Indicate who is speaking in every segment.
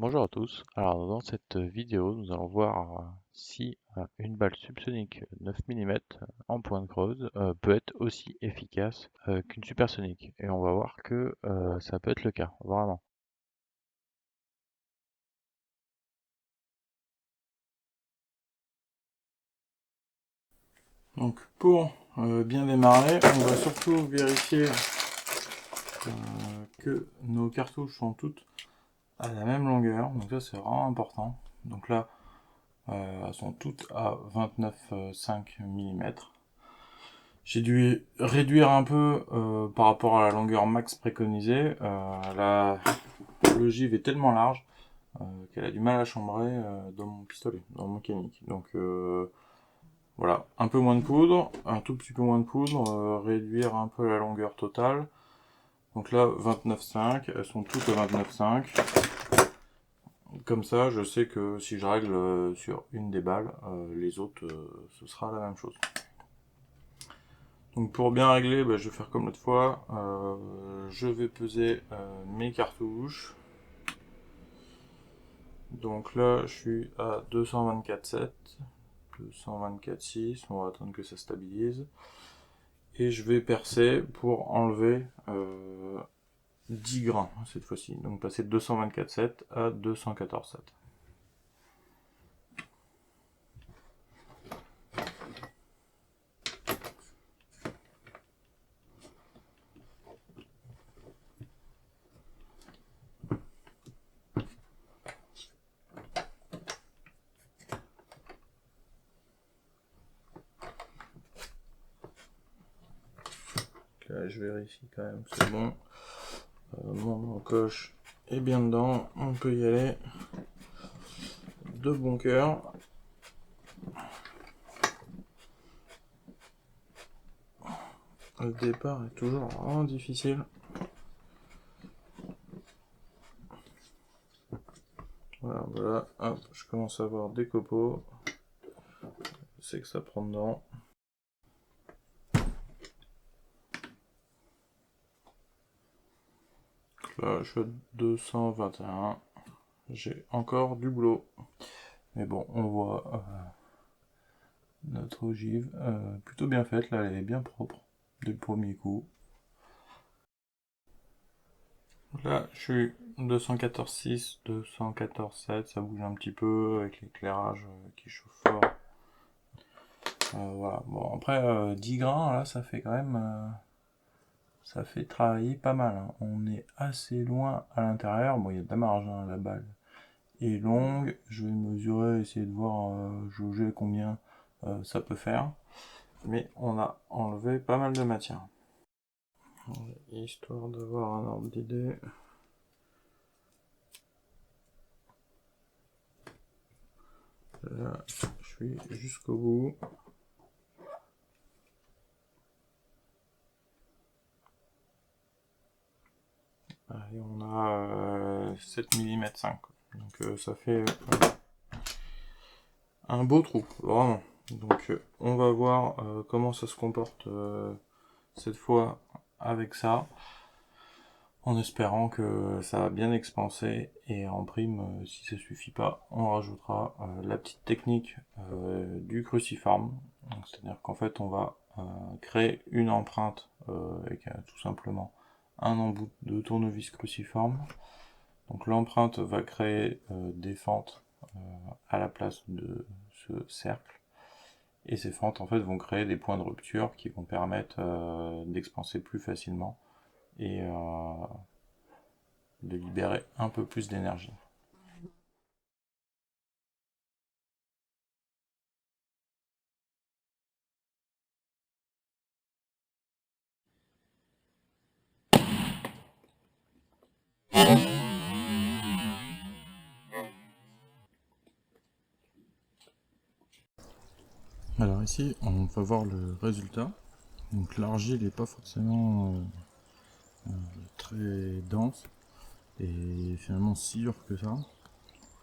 Speaker 1: Bonjour à tous. Alors dans cette vidéo, nous allons voir si une balle subsonique 9 mm en pointe creuse peut être aussi efficace qu'une supersonique. Et on va voir que ça peut être le cas, vraiment.
Speaker 2: Donc pour bien démarrer, on va surtout vérifier que nos cartouches sont toutes à la même longueur. Donc ça c'est vraiment important. Donc là, elles sont toutes à 29,5 mm. J'ai dû réduire un peu par rapport à la longueur max préconisée. L'ogive est tellement large qu'elle a du mal à chambrer dans mon pistolet, dans mon canique. Donc voilà, un peu moins de poudre, un tout petit peu moins de poudre, réduire un peu la longueur totale. Donc là, 29,5, elles sont toutes à 29,5. Comme ça, je sais que si je règle sur une des balles, les autres, ce sera la même chose. Donc pour bien régler, je vais faire comme l'autre fois. Je vais peser mes cartouches. Donc là, je suis à 224,7, 224,6. On va attendre que ça stabilise. Et je vais percer pour enlever 10 grains cette fois-ci. Donc passer de 224,7 à 214,7. Là, je vérifie quand même que c'est bon. Mon encoche est bien dedans. On peut y aller de bon cœur. Le départ est toujours vraiment difficile. Voilà, voilà. Hop, je commence à avoir des copeaux. Je sais que ça prend dedans. Là, je suis à 221. J'ai encore du boulot. Mais bon, on voit notre ogive plutôt bien faite. Là, elle est bien propre dès le premier coup. Là, je suis 214,6, 214,7, ça bouge un petit peu avec l'éclairage qui chauffe fort. Voilà. Bon, après, 10 grains, là, ça fait quand même... ça fait travailler pas mal, hein. On est assez loin à l'intérieur. Bon, il y a de la marge, hein, la balle est longue. Je vais mesurer, essayer de voir, jauger combien ça peut faire. Mais on a enlevé pas mal de matière. Histoire d'avoir un ordre d'idée. Là, je suis jusqu'au bout. Et on a 7 mm 5. Donc ça fait un beau trou, vraiment. Donc on va voir comment ça se comporte cette fois avec ça, en espérant que ça va bien expanser. Et en prime, si ça suffit pas, on rajoutera la petite technique du cruciforme. C'est-à-dire qu'en fait on va créer une empreinte avec tout simplement un embout de tournevis cruciforme. Donc l'empreinte va créer des fentes à la place de ce cercle. Et ces fentes en fait vont créer des points de rupture qui vont permettre d'expanser plus facilement et de libérer un peu plus d'énergie. Alors ici on va voir le résultat. Donc l'argile n'est pas forcément très dense et finalement si dur que ça.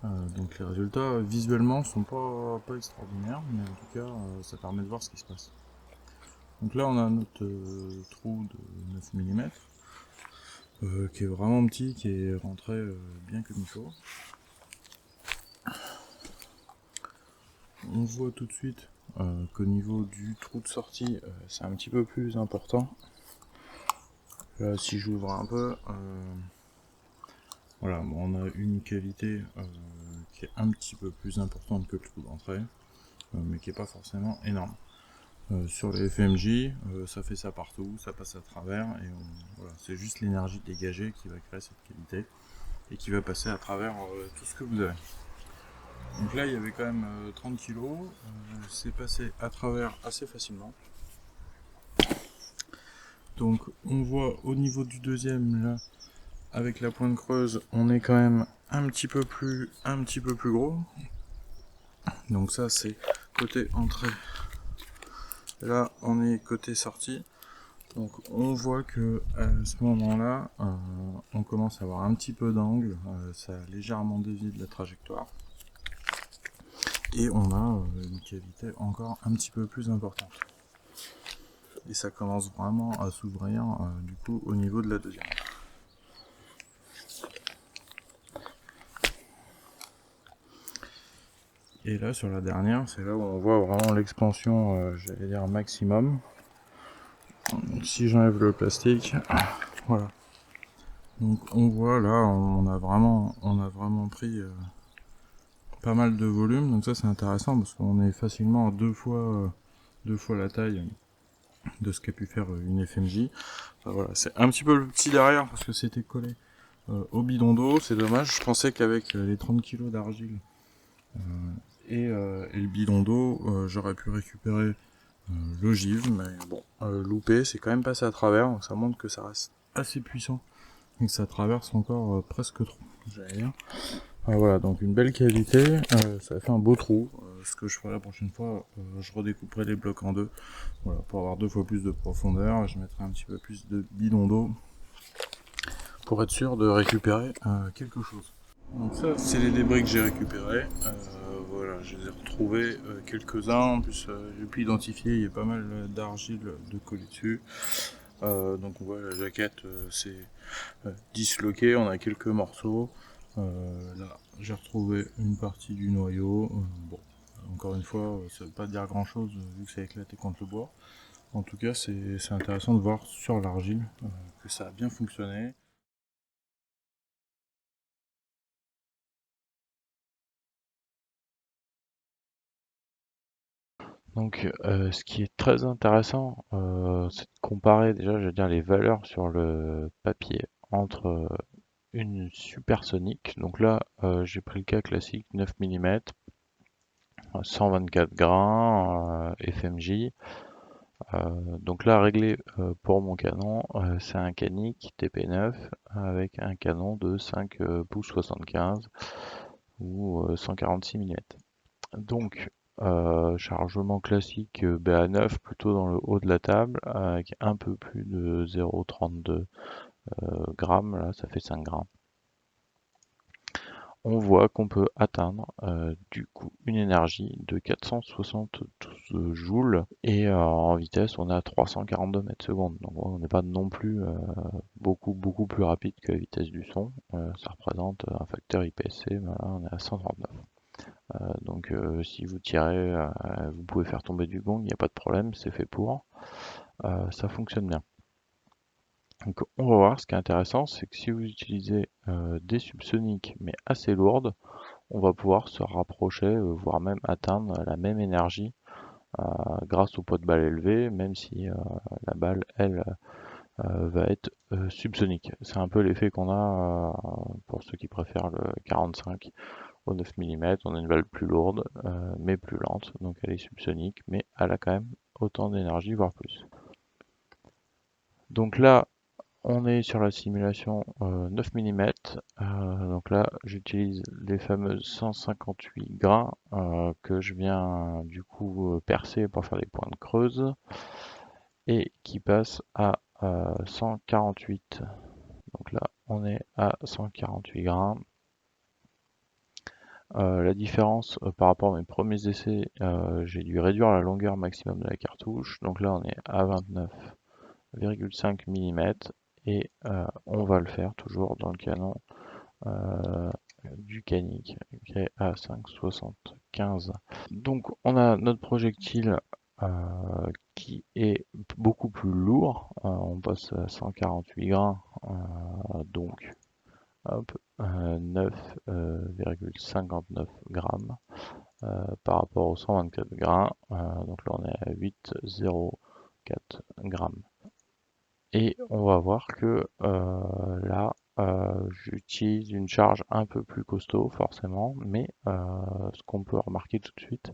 Speaker 2: Donc les résultats visuellement sont pas extraordinaires, mais en tout cas ça permet de voir ce qui se passe. Donc là on a notre trou de 9 mm qui est vraiment petit, qui est rentré bien comme il faut. on voit tout de suite qu'au niveau du trou de sortie, c'est un petit peu plus important. Là, si j'ouvre un peu, voilà, bon, on a une cavité qui est un petit peu plus importante que le trou d'entrée, mais qui n'est pas forcément énorme. Sur les FMJ, ça fait ça partout, ça passe à travers, et voilà, c'est juste l'énergie dégagée qui va créer cette cavité, et qui va passer à travers tout ce que vous avez. Donc là, il y avait quand même 30 kg, c'est passé à travers assez facilement. Donc on voit au niveau du deuxième, là, avec la pointe creuse, on est quand même un petit peu plus gros. Donc ça, c'est côté entrée. Là, on est côté sortie. Donc on voit que à ce moment-là, on commence à avoir un petit peu d'angle, ça a légèrement dévié de la trajectoire. Et on a une cavité encore un petit peu plus importante. Et ça commence vraiment à s'ouvrir du coup au niveau de la deuxième. Et là sur la dernière, c'est là où on voit vraiment l'expansion, j'allais dire maximum. Donc, si j'enlève le plastique, voilà. Donc on voit là, on a vraiment pris pas mal de volume. Donc ça c'est intéressant parce qu'on est facilement à deux fois la taille de ce qu'a pu faire une FMJ. Enfin, voilà, c'est un petit peu petit derrière parce que c'était collé au bidon d'eau, c'est dommage. Je pensais qu'avec les 30 kg d'argile et le bidon d'eau, j'aurais pu récupérer l'ogive, mais bon, loupé, c'est quand même passé à travers, donc ça montre que ça reste assez puissant et que ça traverse encore presque trop, j'allais dire. Voilà, donc une belle cavité, ça fait un beau trou. Ce que je ferai la prochaine fois, je redécouperai les blocs en deux, voilà, pour avoir 2 fois plus de profondeur. Je mettrai un petit peu plus de bidon d'eau pour être sûr de récupérer quelque chose. Donc ça, c'est les débris que j'ai récupérés. Voilà, je les ai retrouvés quelques-uns. En plus, j'ai pu identifier, il y a pas mal d'argile de coller dessus. Donc on voit la jaquette, c'est disloqué, on a quelques morceaux. Là, j'ai retrouvé une partie du noyau. Bon, encore une fois, ça veut pas dire grand-chose vu que ça a éclaté contre le bois. En tout cas, c'est intéressant de voir sur l'argile que ça a bien fonctionné.
Speaker 1: Donc, ce qui est très intéressant, c'est de comparer déjà, je veux dire, les valeurs sur le papier entre une supersonique. Donc là, j'ai pris le cas classique 9 mm, 124 grains, FMJ. Donc là, réglé pour mon canon, c'est un Canic TP9 avec un canon de 5 pouces 75 ou 146 mm. Donc, chargement classique BA9 plutôt dans le haut de la table avec un peu plus de 0,32 grammes, là ça fait 5 grammes. On voit qu'on peut atteindre du coup une énergie de 472 joules et en vitesse on a 342 mètres secondes. Donc on n'est pas non plus beaucoup plus rapide que la vitesse du son. Ça représente un facteur IPSC, voilà, on est à 139. Donc si vous tirez, vous pouvez faire tomber du gong, il n'y a pas de problème, c'est fait pour. Ça fonctionne bien. Donc on va voir, ce qui est intéressant, c'est que si vous utilisez des subsoniques mais assez lourdes, on va pouvoir se rapprocher, voire même atteindre la même énergie grâce au poids de balle élevé, même si la balle, elle, va être subsonique. C'est un peu l'effet qu'on a pour ceux qui préfèrent le 45 au 9 mm. On a une balle plus lourde, mais plus lente, donc elle est subsonique, mais elle a quand même autant d'énergie, voire plus. Donc là, on est sur la simulation 9 mm. Donc là, j'utilise les fameuses 158 grains que je viens du coup percer pour faire des pointes creuses et qui passent à 148. Donc là, on est à 148 grains. La différence par rapport à mes premiers essais, j'ai dû réduire la longueur maximum de la cartouche. Donc là, on est à 29,5 mm et on va le faire toujours dans le canon du Canic qui est à 5,64 15. Donc on a notre projectile qui est beaucoup plus lourd. On passe à 148 grains, donc hop, 9,59 grammes par rapport aux 124 grains. Donc là on est à 8,04 grammes. Et on va voir que là, j'utilise une charge un peu plus costaud forcément, mais ce qu'on peut remarquer tout de suite,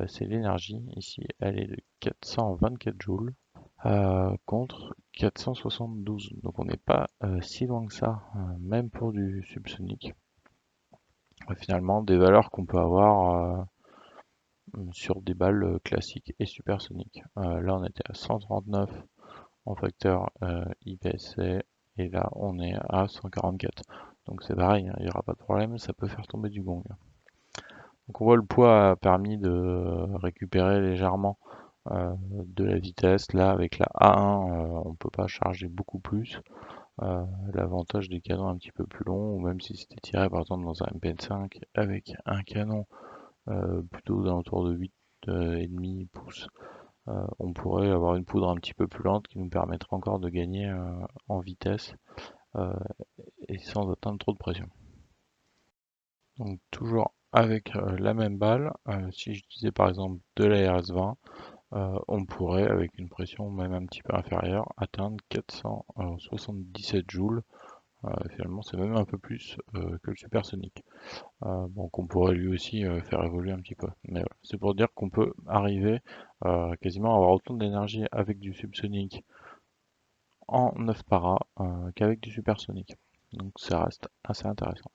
Speaker 1: c'est l'énergie. Ici, elle est de 424 joules contre 472. Donc on n'est pas si loin que ça, même pour du subsonique. Finalement, des valeurs qu'on peut avoir sur des balles classiques et supersoniques. Là, on était à 139 en facteur IPSC et là, on est à 144. Donc c'est pareil, hein, il n'y aura pas de problème, ça peut faire tomber du gong. Donc on voit le poids a permis de récupérer légèrement de la vitesse. Là, avec la A1, on peut pas charger beaucoup plus. L'avantage des canons un petit peu plus longs, ou même si c'était tiré par exemple dans un MPN5 avec un canon plutôt d'alentour de 8,5 pouces, on pourrait avoir une poudre un petit peu plus lente qui nous permettrait encore de gagner en vitesse euh, et sans atteindre trop de pression. Donc toujours avec la même balle, si j'utilisais par exemple de la RS20, on pourrait, avec une pression même un petit peu inférieure, atteindre 477 joules. Finalement, c'est même un peu plus que le supersonique. Donc on pourrait lui aussi faire évoluer un petit peu. Mais voilà, c'est pour dire qu'on peut arriver quasiment à avoir autant d'énergie avec du subsonique en 9 para qu'avec du supersonique. Donc ça reste assez intéressant.